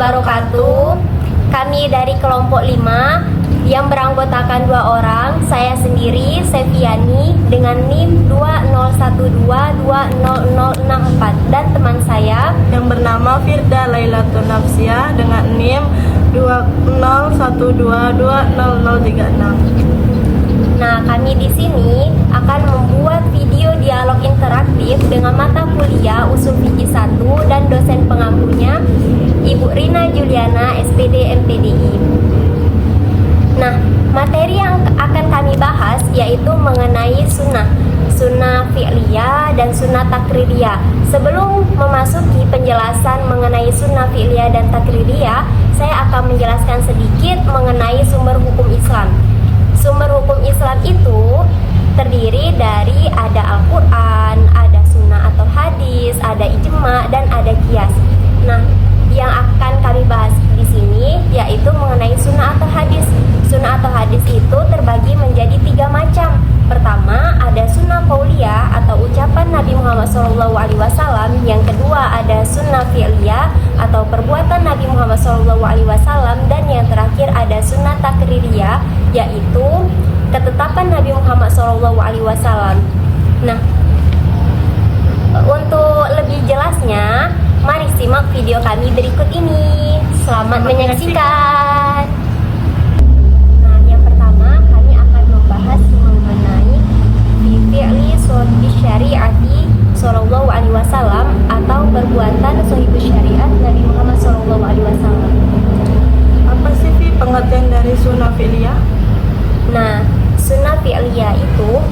wabarakatuh. Kami dari kelompok 5 yang beranggotakan 2 orang. Saya sendiri, Seviani, dengan NIM 2012200064, dan teman saya yang bernama Firda Lailatun Nafsiah dengan NIM 2012200036. Nah, kami di sini akan membuat video dialog interaktif dengan mata kuliah Usul Fikih 1 dan dosen pengampunya Ibu Rina Juliana, SPD MPDI. Nah, materi yang akan kami bahas yaitu mengenai sunnah fi'liyah dan sunnah takririyah. Sebelum memasuki penjelasan mengenai sunnah fi'liyah dan takririyah, saya akan menjelaskan sedikit mengenai sumber hukum Islam. Sumber hukum Islam itu terdiri dari ada Al-Quran, ada sunnah atau hadis, ada ijma, dan ada qiyas. Nah, yang akan kami bahas di sini yaitu mengenai sunnah atau hadis. Sunnah atau hadis itu terbagi menjadi 3 macam. Pertama, ada sunnah qauliyah atau ucapan Nabi Muhammad SAW. Yang kedua, ada sunnah fi'liyah atau perbuatan Nabi Muhammad SAW. Dan yang terakhir ada sunnah takririyah, yaitu ketetapan Nabi Muhammad SAW. Nah, untuk lebih jelasnya, mari simak video kami berikut ini. Selamat menyaksikan. Nah, yang pertama kami akan membahas mengenai fi'li sohibi syariati sallallahu alaihi wasallam atau perbuatan sohibi syariat Nabi Muhammad sallallahu alaihi wasallam. Apa sih pengertian dari sunnah fi'liyah? Nah, sunnah fi'liyah itu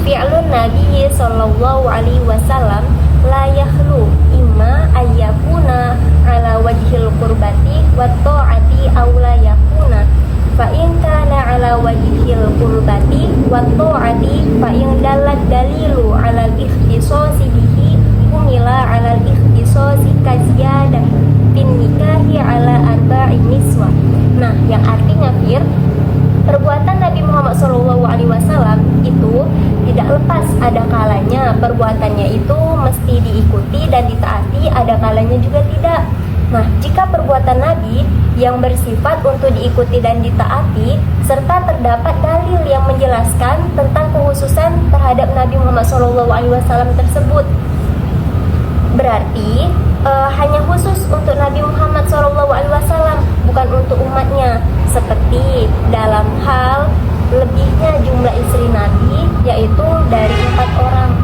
fi'lun Nabi sallallahu alaihi wasallam la yakhlu imma ayyakuna ala wajhil qurbati wa ta'ati aw la yakuna fa in kana ala wajhil qurbati wa ta'ati fa in dalal dalilu ala al-ikhtisasi bihi humila ala al-ikhtisasi kaziyadah bin nikahi ala arba'i niswa. Nah, yang artinya perbuatan Nabi Muhammad SAW itu tidak lepas, ada kalanya perbuatannya itu mesti diikuti dan ditaati, ada kalanya juga tidak. Nah, jika perbuatan Nabi yang bersifat untuk diikuti dan ditaati serta terdapat dalil yang menjelaskan tentang kekhususan terhadap Nabi Muhammad SAW tersebut, berarti hanya khusus untuk Nabi Muhammad SAW, bukan untuk umatnya. Seperti dalam hal lebihnya jumlah istri Nabi, yaitu dari 4 orang.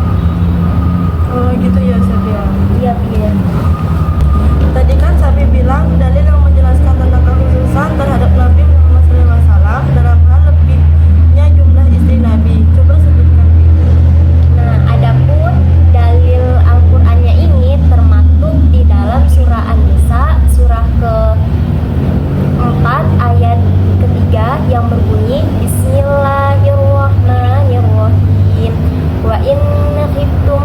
Oh gitu ya, Sabia. Iya, iya. Tadi kan Sabi bilang dalil yang menjelaskan tentang kekhususan terhadap Nabi Muhammad SAW dalam hal lebihnya jumlah istri Nabi. Coba sebutkan. Nah, adapun dalil Al-Qur'annya ini termaktub di dalam surah An-Nisa, surah ke-4 ayat ketiga yang berbunyi Bismillahirrahmanirrahim. Wa in khiftum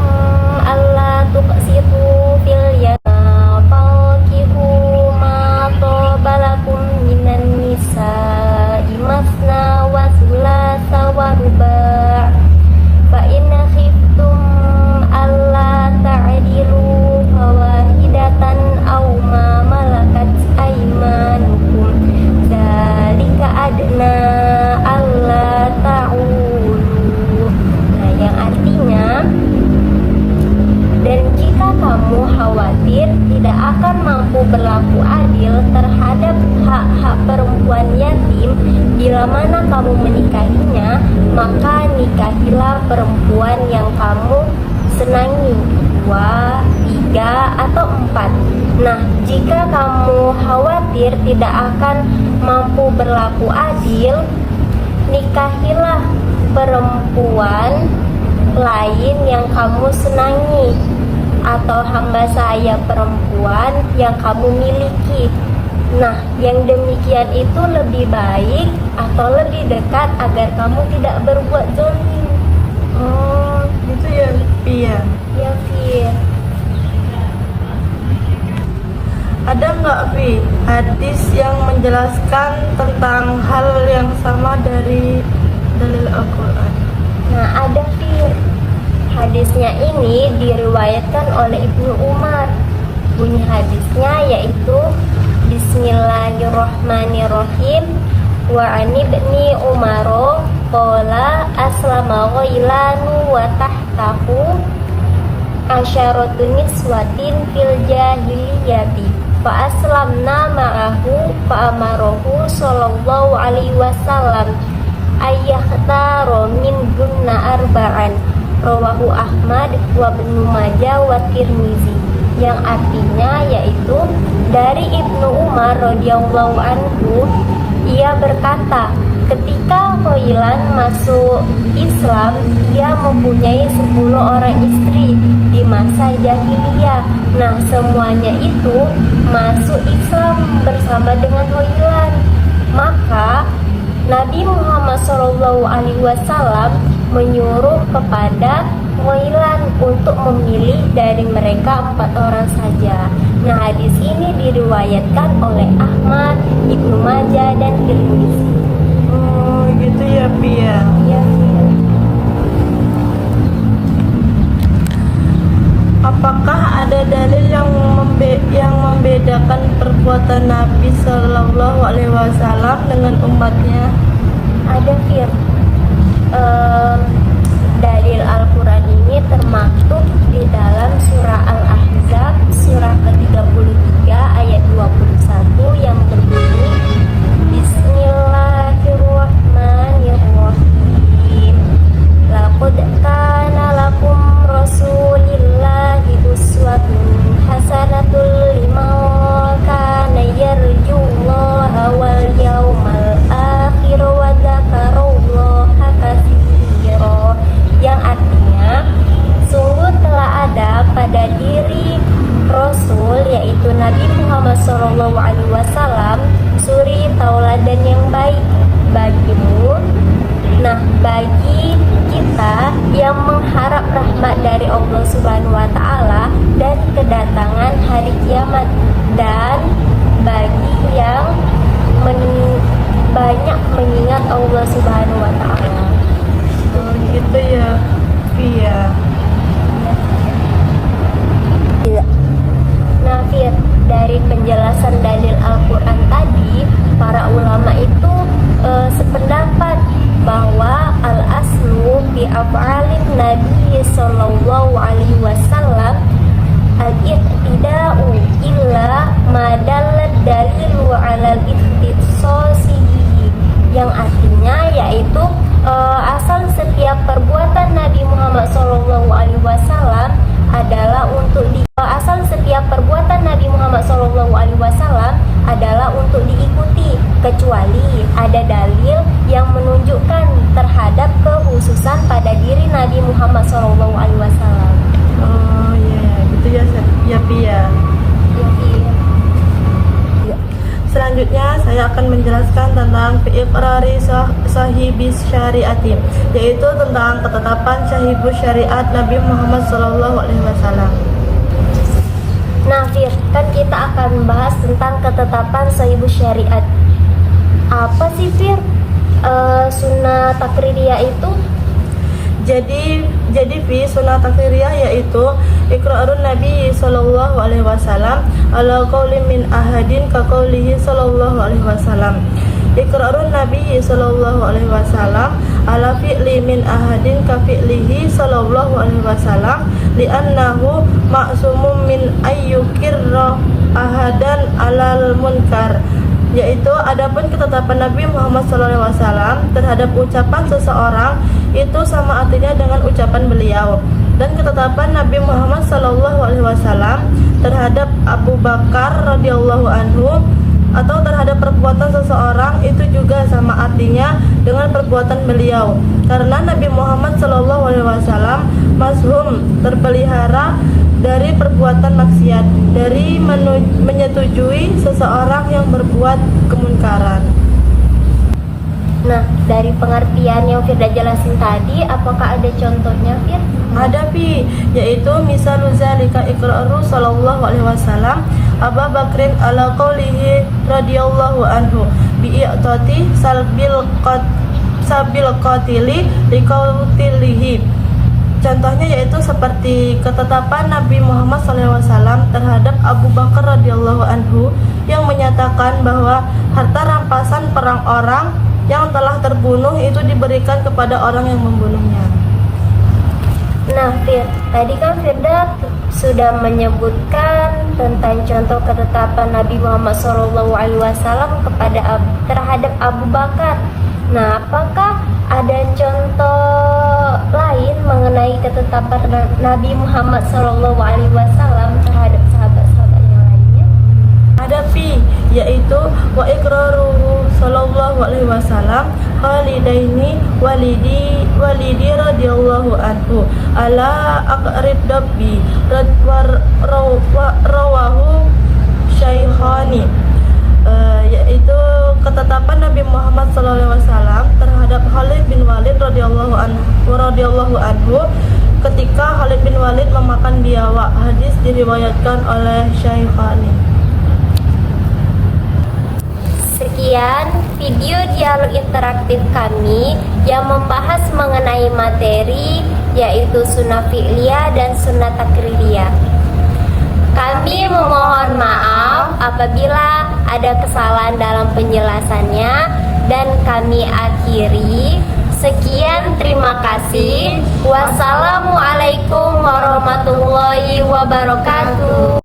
alla tuqsitu fil yatama fankihu ma tabalakum minan nisa'i masna wa thulatha wa ruba'. Fa in khiftum alla ta'dilu fawahidatan aw ma malakat aymanukum dzalika adna alla ta'ulu. Nah, yang artinya, dan jika kamu khawatir tidak akan mampu berlaku adil terhadap hak-hak perempuan yatim bila mana kamu menikahinya, maka nikahilah perempuan yang kamu senangi, 2, 3, atau 4. Nah, jika kamu khawatir tidak akan mampu berlaku adil, nikahilah perempuan lain yang kamu senangi atau hamba saya perempuan yang kamu miliki. Nah, yang demikian itu lebih baik atau lebih dekat agar kamu tidak berbuat zalim. Oh gitu ya, Pia. Ya, Fir. Ada nggak, Pi, hadis yang menjelaskan tentang hal yang sama dari dalil Al-Quran? Nah, ada, Fir. Hadisnya ini diriwayatkan oleh Ibnu Umar. Bunyi hadisnya yaitu Bismillahirrahmanirrahim. Wa ani ibni Umar qala aslama ghailanu wa tahtahu asyaratun niswatin fil jahiliyati fa aslamna ma'ahu fa amarahu sallallahu alaihi wasallam ayyahtaro min gunna arba'an. Rawahu Ahmad wa Ibnu Majah wa Tirmizi, yang artinya yaitu dari Ibnu Umar radhiyallahu anhu, ia berkata, ketika Ghailan masuk Islam, dia mempunyai 10 orang istri di masa jahiliyah. Nah, semuanya itu masuk Islam bersama dengan Ghailan. Maka Nabi Muhammad SAW menyuruh kepada Ghailan untuk memilih dari mereka 4 orang saja. Nah, hadis ini diriwayatkan oleh Ahmad, Ibnu Majah, dan Tirmizi. Oh gitu ya Pia. Ya, Apakah ada dalil yang membedakan perbuatan Nabi Shallallahu Alaihi Wasallam dengan umatnya? ada Fir. Dalil Al-Quran ini termaktub di dalam surah Al-Ahzab surah ke-33 ayat 21 yang berbunyi Bismillahirrahmanirrahim. Laqad kana lakum rasulillahi uswatun hasanatul liman kana yarjullaha wal yawmal akhir wa dzakarallaha katsira, yang artinya sungguh telah ada pada diri Rasul yaitu Nabi Muhammad SAW suri tauladan yang baik bagimu. Nah, bagi kita yang mengharap rahmat dari Allah Subhanahu wa taala dan kedatangan hari kiamat, dan bagi yang banyak mengingat Allah Subhanahu wa taala. Oh gitu ya Pia. Nah, Fir, dari penjelasan dalil Al-Quran tadi, para ulama itu sependapat bahwa al-aslu fi af'alin Nabi sallallahu alaihi wasallam al-iqtida'u illa ma dallat dalilu 'ala al-ikhtisasi, yang artinya yaitu asal setiap perbuatan Nabi Muhammad sallallahu alaihi wasallam adalah untuk diikuti, kecuali ada dalil yang menunjukkan terhadap kekhususan pada diri Nabi Muhammad SAW. Oh iya gitu ya Pia. Selanjutnya saya akan menjelaskan tentang fi'qrari sahibis syariati, yaitu tentang ketetapan sahibus syariat Nabi Muhammad SAW. Nah, Fir, kan kita akan membahas tentang ketetapan sahibus syariat. Apa sih, Fir? Sunnah takririyah itu? Jadi fi sunnah takririyah yaitu iqrarun Nabi sallallahu alaihi wasallam ala qauli min ahadin ka qaulihi sallallahu alaihi wasallam. Iqrarun Nabi sallallahu alaihi wasallam ala fi'li min ahadin ka fi'lihi sallallahu alaihi wasallam li'annahu ma'sumum min ayyukirra ahadan alal munkar, yaitu adapun ketetapan Nabi Muhammad SAW terhadap ucapan seseorang itu sama artinya dengan ucapan beliau, dan ketetapan Nabi Muhammad SAW terhadap Abu Bakar radhiyallahu anhu atau terhadap perbuatan seseorang itu juga sama artinya dengan perbuatan beliau, karena Nabi Muhammad SAW mashum terpelihara dari perbuatan maksiat, dari menyetujui seseorang yang berbuat kemunkaran. Nah, dari pengertian yang Firda jelasin tadi, apakah ada contohnya, Fir? Ada Pi, yaitu misalul zalika iqraru sallallahu alaihi wasallam Abu Bakrin ala qaulihi radhiyallahu anhu bi'atati sabil qatili liqautilihi. Contohnya yaitu seperti ketetapan Nabi Muhammad SAW terhadap Abu Bakar radhiyallahu anhu yang menyatakan bahwa harta rampasan perang orang yang telah terbunuh itu diberikan kepada orang yang membunuhnya. Nah, tadi kan Firda sudah menyebutkan tentang contoh ketetapan Nabi Muhammad SAW terhadap Abu Bakar. Nah, apakah ada contoh lain mengenai ketetapan Nabi Muhammad SAW terhadap sahabat-sahabat yang lainnya? Ada yaitu wa iqraruhu sallallahu alaihi wasallam khalidaini walidi radhiyallahu anhu ala aqrib dabbi rawahu syaikhani, yaitu ketetapan Nabi Muhammad SAW terhadap Khalid bin Walid radhiyallahu anhu ketika Khalid bin Walid memakan biawak. Hadis diriwayatkan oleh Syaikhani. Sekian video dialog interaktif kami yang membahas mengenai materi yaitu sunnah fi'liyah dan sunnah takririyah. Kami memohon maaf apabila ada kesalahan dalam penjelasannya dan kami akhiri. Sekian, terima kasih. Wassalamualaikum warahmatullahi wabarakatuh.